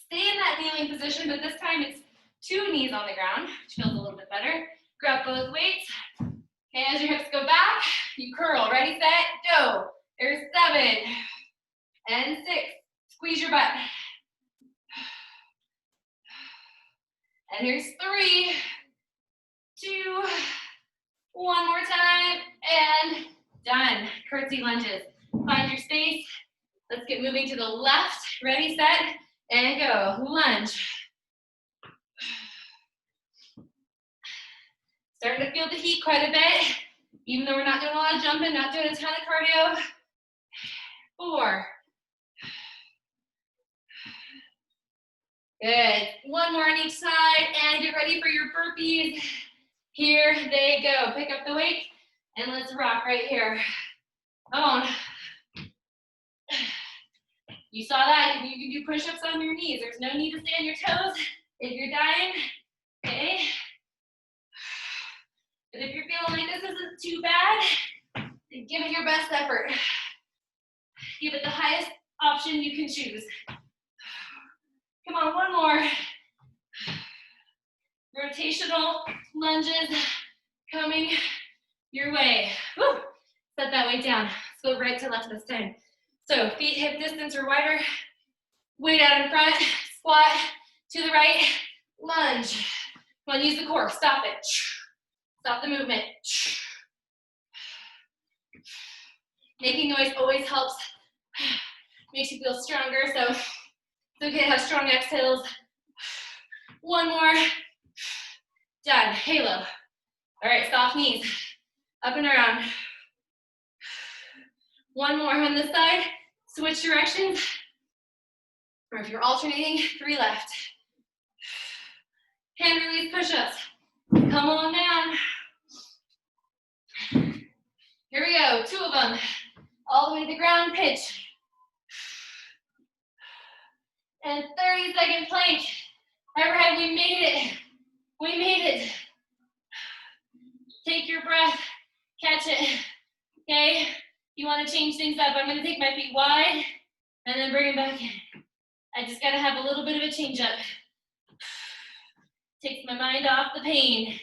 Stay in that kneeling position, but this time it's 2 knees on the ground, which feels a little bit better. Grab both weights. Okay, as your hips go back, you curl. Ready, set, go. There's 7 and 6. Squeeze your butt. And here's 3, 2, 1 more time, and done. Curtsy lunges. Find your space. Let's get moving to the left. Ready, set, and go. Lunge. Starting to feel the heat quite a bit, even though we're not doing a lot of jumping, not doing a ton of cardio. 4. Good. 1 more on each side, and get ready for your burpees. Here they go. Pick up the weight, and let's rock right here. Come on. You saw that. You can do push-ups on your knees. There's no need to stay on your toes if you're dying. Okay. But if you're feeling like this isn't too bad, then give it your best effort. Give it the highest option you can choose. Come on, 1 more. Rotational lunges coming your way. Woo. Set that weight down. Let's go right to left this time. So feet hip distance or wider. Weight out in front. Squat to the right. Lunge. Come on, use the core. Stop it. Stop the movement. Making noise always helps. Makes you feel stronger, so it's okay to have strong exhales. 1 more. Done. Halo. All right, soft knees. Up and around. 1 more on this side. Switch directions. Or if you're alternating, 3 left. Hand release push-ups. Come on down. Here we go, 2 of them. All the way to the ground, pitch. And 30-second plank. Overhead, we made it. We made it. Take your breath, catch it, okay? You wanna change things up. I'm gonna take my feet wide and then bring it back in. I just gotta have a little bit of a change up. Takes my mind off the pain.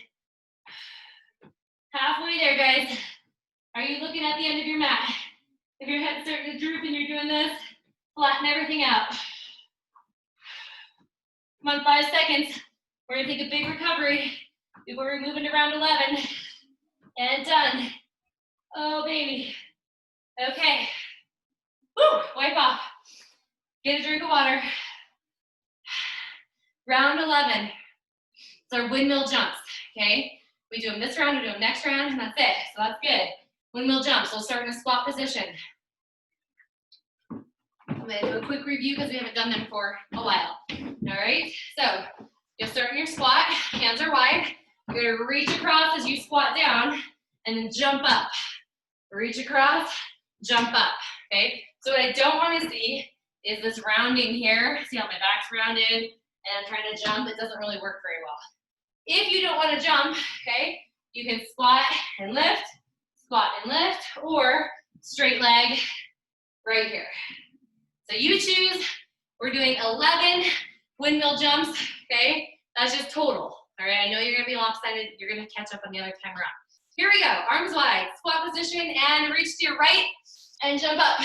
Halfway there, guys. Are you looking at the end of your mat? If your head's starting to droop and you're doing this, flatten everything out. Come on, 5 seconds. We're gonna take a big recovery before we move into round 11. And done. Oh, baby. Okay. Woo, wipe off. Get a drink of water. Round 11. It's our windmill jumps, okay? We do them this round, we do them next round, and that's it. So that's good. Windmill jumps. We'll start in a squat position. I'm gonna do a quick review because we haven't done them for a while. All right, so you'll start in your squat, hands are wide. You're gonna reach across as you squat down and then jump up. Reach across, jump up, okay? So what I don't wanna see is this rounding here. See how my back's rounded and I'm trying to jump? It doesn't really work very well. If you don't wanna jump, okay, you can squat and lift, or straight leg right here. So you choose. We're doing 11 windmill jumps, okay? That's just total, all right? I know you're gonna be lopsided. You're gonna catch up on the other time around. Here we go, arms wide, squat position, and reach to your right, and jump up.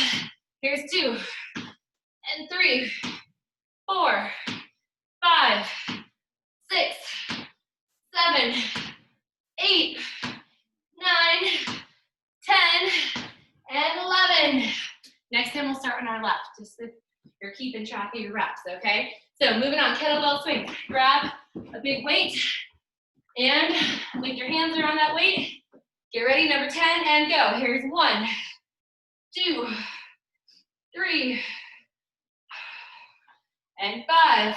Here's 2, and 3, 4, 5, 6, 7, 8, 9, 10, and 11. Next time we'll start on our left, just so you're keeping track of your reps, okay? So moving on, kettlebell swing. Grab a big weight and link your hands around that weight. Get ready, number 10, and go. Here's 1, 2, 3, and 5.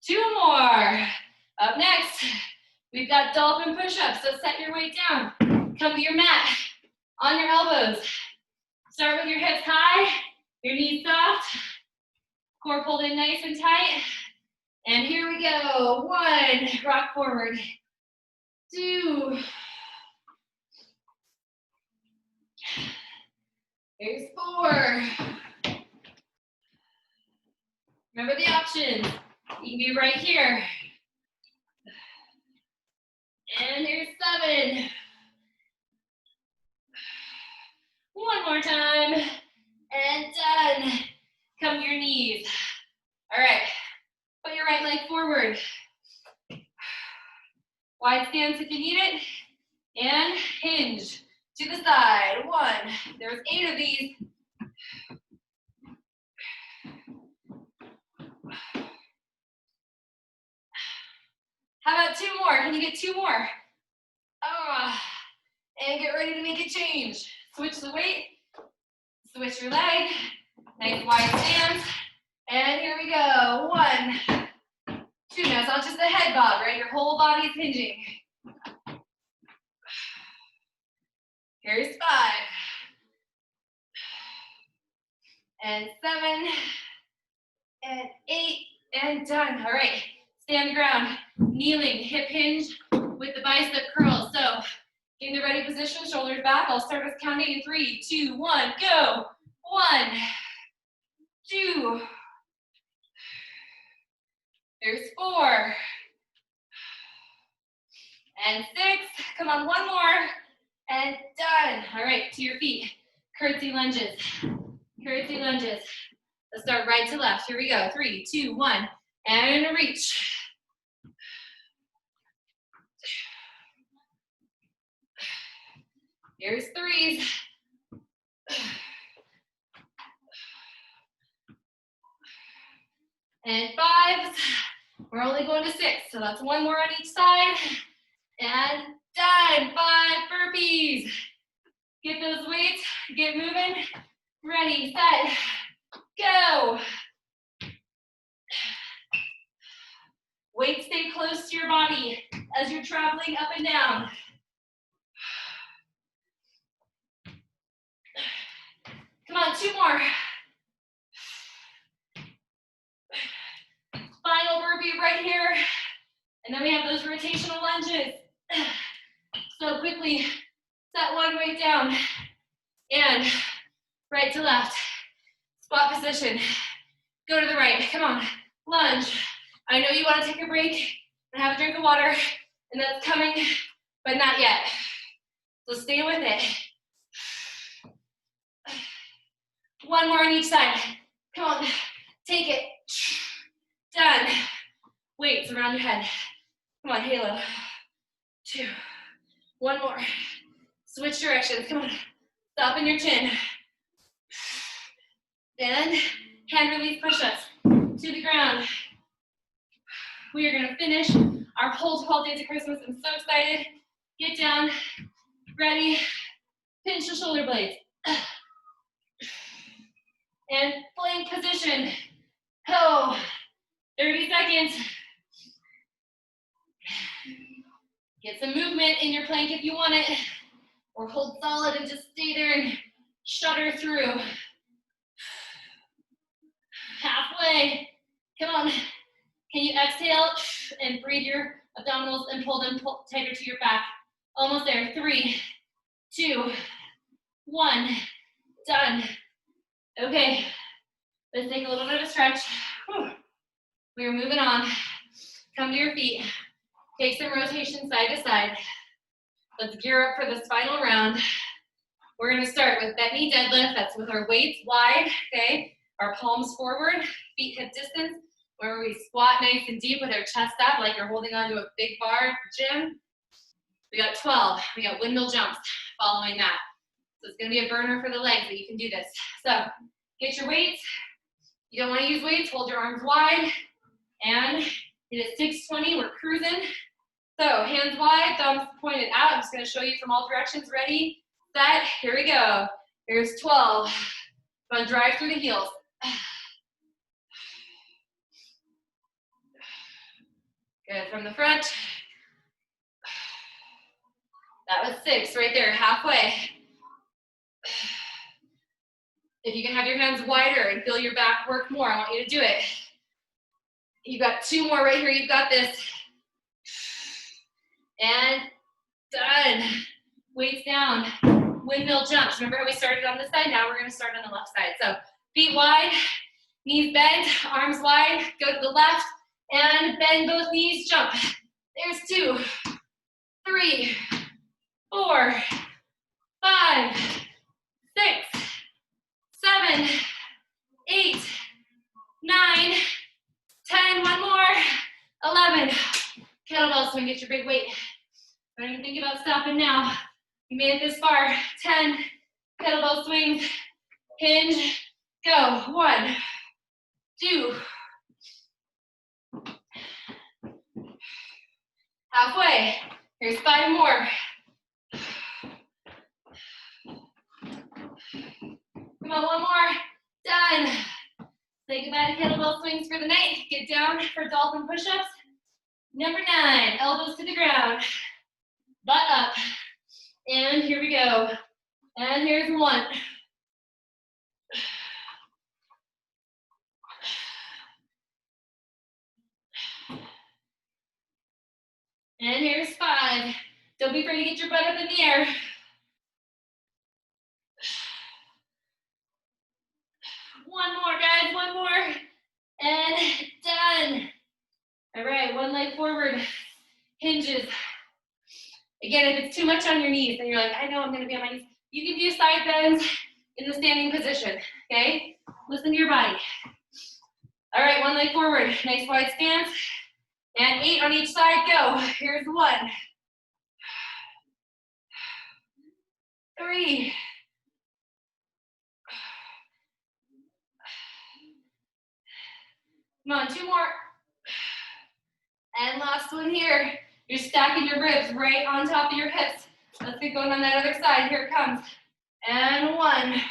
2 more. Up next, we've got dolphin push-ups, so set your weight down. Come to your mat, on your elbows. Start with your hips high, your knees soft, core pulled in nice and tight. And here we go. 1, rock forward. 2. Here's 4. Remember the options. You can be right here. And here's 7. 1 more time. And done. Come to your knees. All right. Put your right leg forward. Wide stance if you need it. And hinge to the side. 1. There's 8 of these. How about 2 more? Can you get 2 more? And get ready to make a change. Switch the weight. Switch your leg. Nice wide stance. And here we go. 1, 2. Now it's not just the head bob, right? Your whole body's hinging. Here's 5. And 7. And 8. And done. All right. Stay on the ground. Kneeling, hip hinge with the bicep curls. So get in the ready position, shoulders back. I'll start with counting in 3, 2, 1, go. 1, 2. There's 4. And 6. Come on, 1 more. And done. All right, to your feet. Curtsy lunges. Curtsy lunges. Let's start right to left. Here we go. 3, 2, 1. And reach. Here's 3s. And 5s. We're only going to 6, so that's 1 more on each side. And done. 5 burpees. Get those weights, get moving. Ready, set, go. Weights stay close to your body as you're traveling up and down. Come on, 2 more. Final burpee right here. And then we have quickly set one weight down and right to left. Squat position. Go to the right. Come on. Lunge. I know you want to take a break and have a drink of water, and that's coming, but not yet. So stay with it. One more on each side. Come on. Take it. Done. Weights around your head. Come on, halo. 2. One more. Switch directions. Come on. Soften your chin. And hand release push-ups to the ground. We are going to finish our whole 12 days of Christmas. I'm so excited. Get down. Ready. Pinch the shoulder blades. And plank position. Oh, 30 seconds. Get some movement in your plank if you want it, or hold solid and just stay there and shudder through. Halfway. Come on. Can you exhale and breathe your abdominals and pull them tighter to your back? Almost there. 3, 2, 1. Done. Okay. Let's take a little bit of a stretch. We're moving on. Come to your feet. Take some rotation side to side. Let's gear up for this final round. We're going to start with bent knee deadlift. That's with our weights wide, okay? Our palms forward, feet hip distance, where we squat nice and deep with our chest up like you're holding onto a big bar at the gym. We got 12. We got windmill jumps following that. So it's going to be a burner for the legs, but you can do this. So get your weights. You don't want to use weights. Hold your arms wide. And hit it 620. We're cruising. So hands wide, thumbs pointed out. I'm just going to show you from all directions. Ready, set, here we go. Here's 12. Come on, drive through the heels. Good, from the front. That was 6 right there, halfway. If you can have your hands wider and feel your back work more, I want you to do it. You've got 2 more right here, you've got this. And done. Weights down. Windmill jumps. Remember how we started on this side? Now we're going to start on the left side. So feet wide, knees bent, arms wide, go to the left, and bend both knees, jump. There's 2, 3, 4, 5, 6, 7, 8, 9, 10, one more, 11. Kettlebell swing, get your big weight. Don't even think about stopping now. You made it this far. 10 kettlebell swings, hinge, go. 1, 2. Halfway. Here's 5 more. Come on, one more. Done. Say goodbye to kettlebell swings for the night. Get down for dolphin push-ups. Number 9, elbows to the ground. Butt up. And here we go. And here's 1. And here's 5. Don't be afraid to get your butt up in the air. One more, guys, one more. And done. All right, one leg forward. Hinges. Again, if it's too much on your knees, then you're like, I know I'm gonna be on my knees. You can do side bends in the standing position, okay? Listen to your body. All right, one leg forward. Nice wide stance. And 8 on each side, go. Here's 1. 3. 2 more. And last one here. You're stacking your ribs right on top of your hips. Let's get going on that other side. Here it comes. And 1.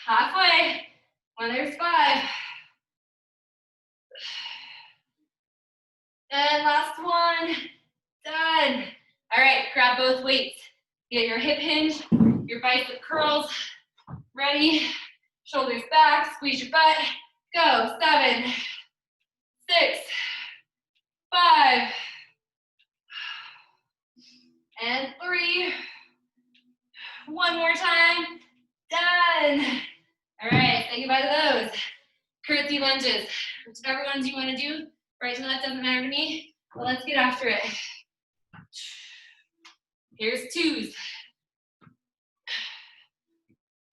Halfway. When there's 5. And last one. Done. All right, grab both weights. Get your hip hinge, your bicep curls. Ready? Shoulders back, squeeze your butt. Go. 7, 6, 5, and 3. One more time. Done. All right, say goodbye to those. Curtsy lunges. Whichever ones you want to do, right to left doesn't matter to me, but let's get after it. Here's 2s,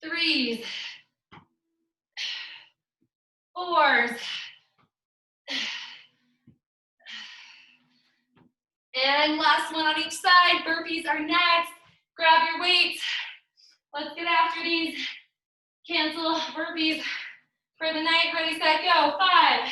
3s, 4s, and last one on each side. Burpees are next. Grab your weights. Let's get after these. Cancel burpees for the night. Ready, set, go. 5.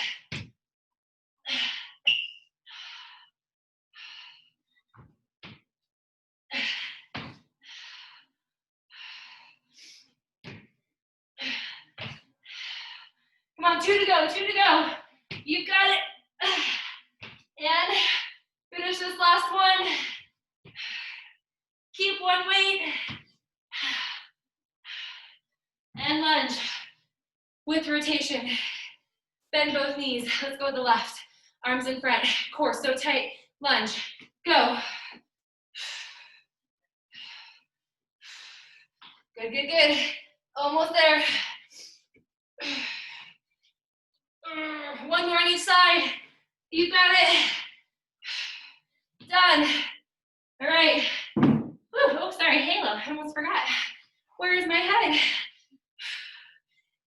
Come on, 2 to go, 2 to go. You've got it. And finish this last one. Keep one weight. And lunge with rotation. Bend both knees. Let's go with the left. Arms in front. Core so tight. Lunge. Go. Good, good, good. Almost there. One more on each side. You got it. Done. All right. Whew. Oh, sorry, halo. I almost forgot. Where is my head?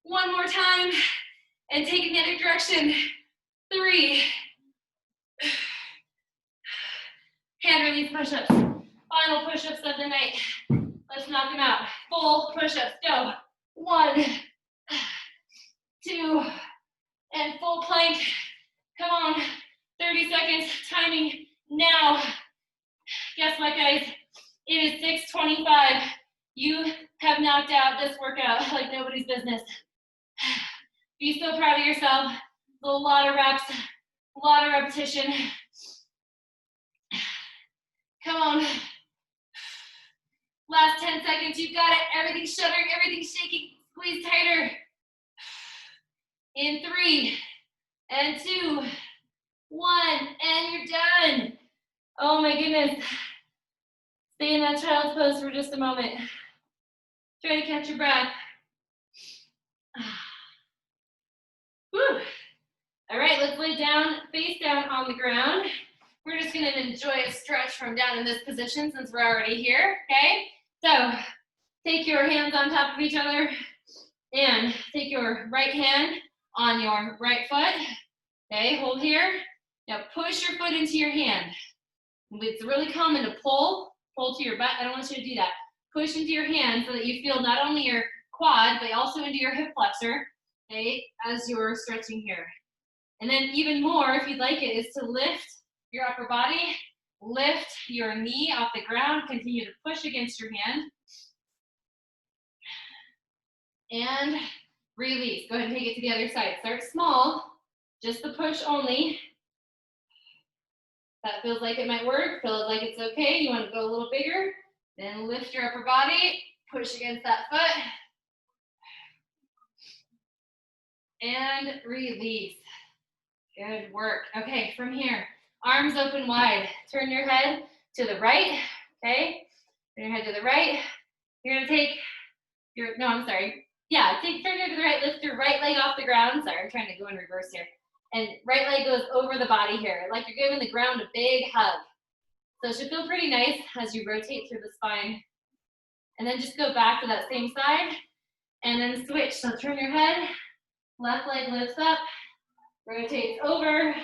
One more time. And take it in the other direction. 3. Hand release push-ups. Final push-ups of the night. Let's knock them out. Full push-ups. Go. 1, 2, and full plank. Come on. 30 seconds. Timing now. Guess what, guys? It is 6:25. You have knocked out this workout like nobody's business. Be so proud of yourself. It's a lot of reps, a lot of repetition. Come on. Last 10 seconds, you've got it. Everything's shuddering, everything's shaking. Squeeze tighter. In 3, and 2, 1, and you're done. Oh my goodness. Stay in that child's pose for just a moment. Try to catch your breath. Whew. All right, let's lay down, face down on the ground. We're just gonna enjoy a stretch from down in this position since we're already here, okay? So, take your hands on top of each other and take your right hand on your right foot. Okay, hold here. Now push your foot into your hand. It's really common to pull to your butt. I don't want you to do that. Push into your hand so that you feel not only your quad, but also into your hip flexor, okay, as you're stretching here. And then even more, if you'd like it, is to lift your upper body, lift your knee off the ground, continue to push against your hand. And release. Go ahead and take it to the other side. Start small, just the push only. That feels like it might work, feels like it's okay. You want to go a little bigger. Then lift your upper body, push against that foot. And release. Good work. Okay, from here, arms open wide. Turn your head to the right, okay? Turn your head to the right. You're gonna take your, no, I'm sorry. Yeah, turn your head to the right, lift your right leg off the ground. Sorry, I'm trying to go in reverse here. And right leg goes over the body here, like you're giving the ground a big hug. So it should feel pretty nice as you rotate through the spine. And then just go back to that same side and then switch. So turn your head, left leg lifts up, rotates over.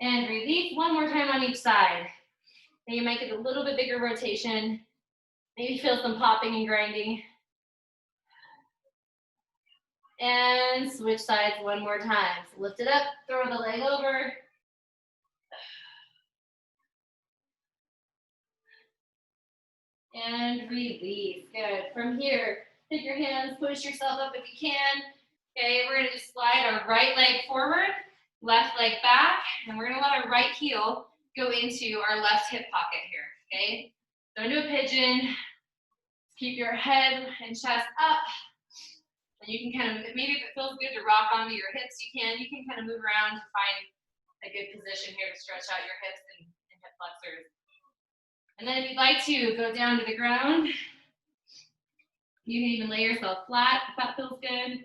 And release one more time on each side. Then you might get a little bit bigger rotation. Maybe feel some popping and grinding. And switch sides one more time. So lift it up, throw the leg over. And release. Good. From here, take your hands, push yourself up if you can. Okay, we're gonna just slide our right leg forward, left leg back, and we're gonna let our right heel go into our left hip pocket here, okay? So into a pigeon. Keep your head and chest up. And you can kind of, maybe if it feels good to rock onto your hips, you can kind of move around to find a good position here to stretch out your hips and hip flexors. And then if you'd like to go down to the ground, you can even lay yourself flat if that feels good.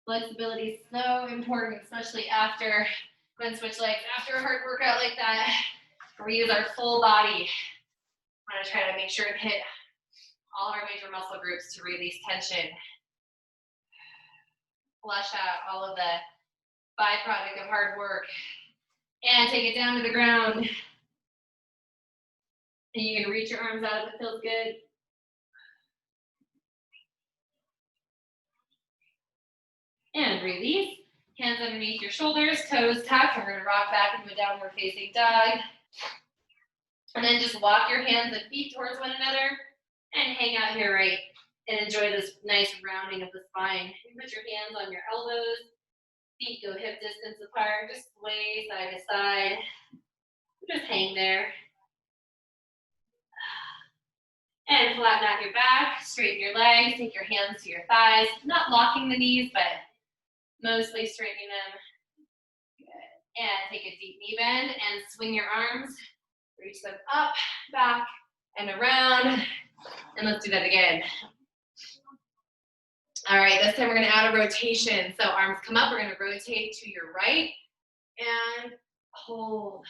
Flexibility is so important, especially after, go and switch legs, after a hard workout like that, where we use our full body. I'm gonna try to make sure and hit all our major muscle groups to release tension. Flush out all of the byproduct of hard work. And take it down to the ground. And you can reach your arms out if it feels good. And release. Hands underneath your shoulders, toes tucked. We're gonna rock back into a downward facing dog. And then just walk your hands and feet towards one another and hang out here, right? And enjoy this nice rounding of the spine. You put your hands on your elbows, feet go hip distance apart, just sway side to side. Just hang there. And flatten out your back, straighten your legs, take your hands to your thighs, not locking the knees, but mostly straightening them. Good. And take a deep knee bend and swing your arms. Reach them up, back, and around. And let's do that again. All right, this time we're gonna add a rotation. So arms come up, we're gonna rotate to your right and hold.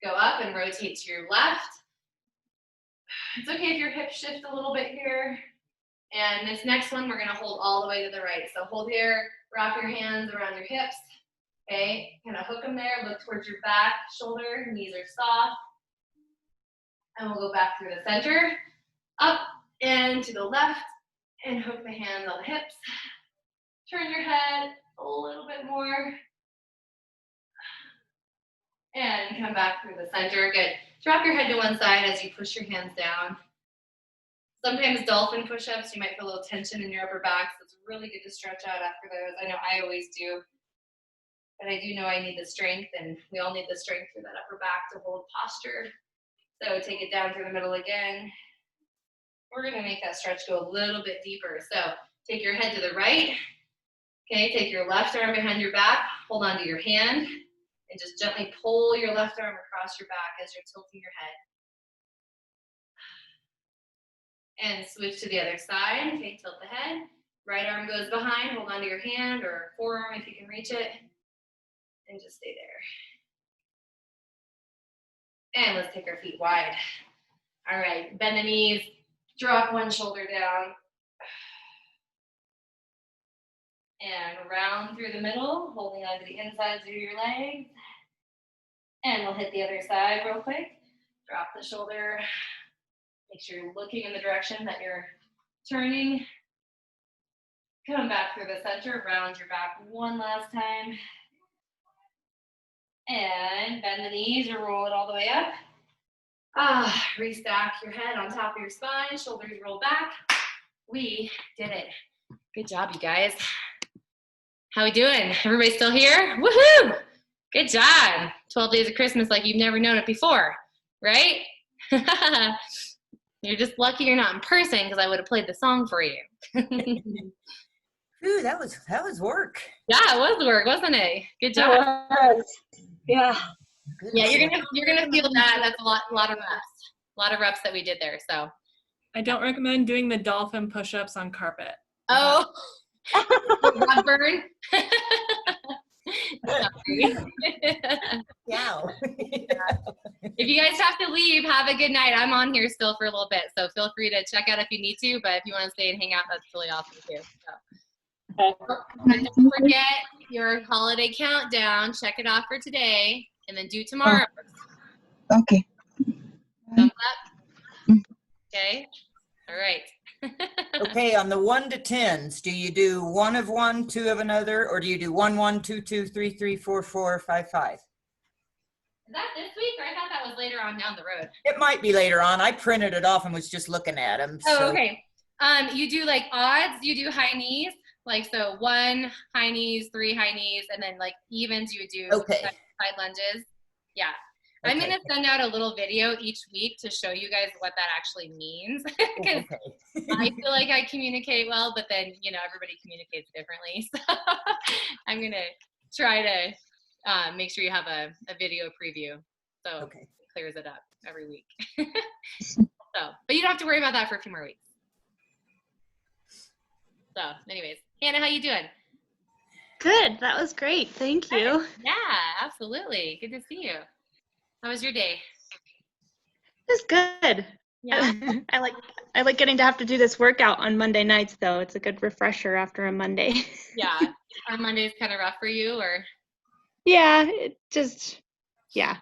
Go up and rotate to your left. It's okay if your hips shift a little bit here. And this next one, we're gonna hold all the way to the right. So hold here, wrap your hands around your hips. Okay, kind of hook them there, look towards your back, shoulder, knees are soft. And we'll go back through the center, up and to the left, and hook the hands on the hips. Turn your head a little bit more. And come back through the center, good. Drop your head to one side as you push your hands down. Sometimes dolphin push-ups, you might feel a little tension in your upper back, so it's really good to stretch out after those. I know I always do. But I do know I need the strength, and we all need the strength through that upper back to hold posture. So take it down through the middle again. We're gonna make that stretch go a little bit deeper. So take your head to the right. Okay, take your left arm behind your back, hold onto your hand, and just gently pull your left arm across your back as you're tilting your head. And switch to the other side. Okay, tilt the head. Right arm goes behind, hold onto your hand or forearm if you can reach it. And just stay there. And let's take our feet wide. All right, bend the knees, drop one shoulder down. And round through the middle, holding onto the insides of your legs. And we'll hit the other side real quick. Drop the shoulder. Make sure you're looking in the direction that you're turning. Come back through the center, round your back one last time. And bend the knees or roll it all the way up. Restack your head on top of your spine, shoulders roll back. We did it. Good job, you guys. How we doing? Everybody still here? Woohoo! Good job. 12 days of Christmas like you've never known it before, right? You're just lucky you're not in person because I would have played the song for you. Ooh, that was work. Yeah, it was work, wasn't it? Good job. Yeah. Yeah, you're gonna feel that. That's a lot of reps. A lot of reps that we did there. So I don't recommend doing the dolphin push-ups on carpet. oh, rub burn. Yeah. If you guys have to leave, have a good night. I'm on here still for a little bit, so feel free to check out if you need to. But if you want to stay and hang out, that's really awesome too. So. Don't forget your holiday countdown. Check it off for today, and then do tomorrow. Okay. Thumbs up. Okay. All right. Okay, on the 1 to 10s, do you do 1 of one, 2 of another, or do you do 1, 1, 2, 2, 3, 3, 4, 4, 5, 5? Is that this week, or I thought that was later on down the road? It might be later on. I printed it off and was just looking at them. Oh, okay. You do like odds. You do high knees, like so 1 high knees, 3 high knees, and then like evens. You would do Okay. side lunges. Yeah. I'm Okay. going to send out a little video each week to show you guys what that actually means. Because I feel like I communicate well, but then, everybody communicates differently. So I'm going to try to make sure you have a video preview. So Okay. it clears it up every week. But you don't have to worry about that for a few more weeks. So anyways, Hannah, how you doing? Good. That was great. Thank you. Yeah, absolutely. Good to see you. How was your day? It was good. Yeah. I like getting to have to do this workout on Monday nights, though. It's a good refresher after a Monday. Yeah. Are Mondays kind of rough for you, or? Yeah, it just, yeah.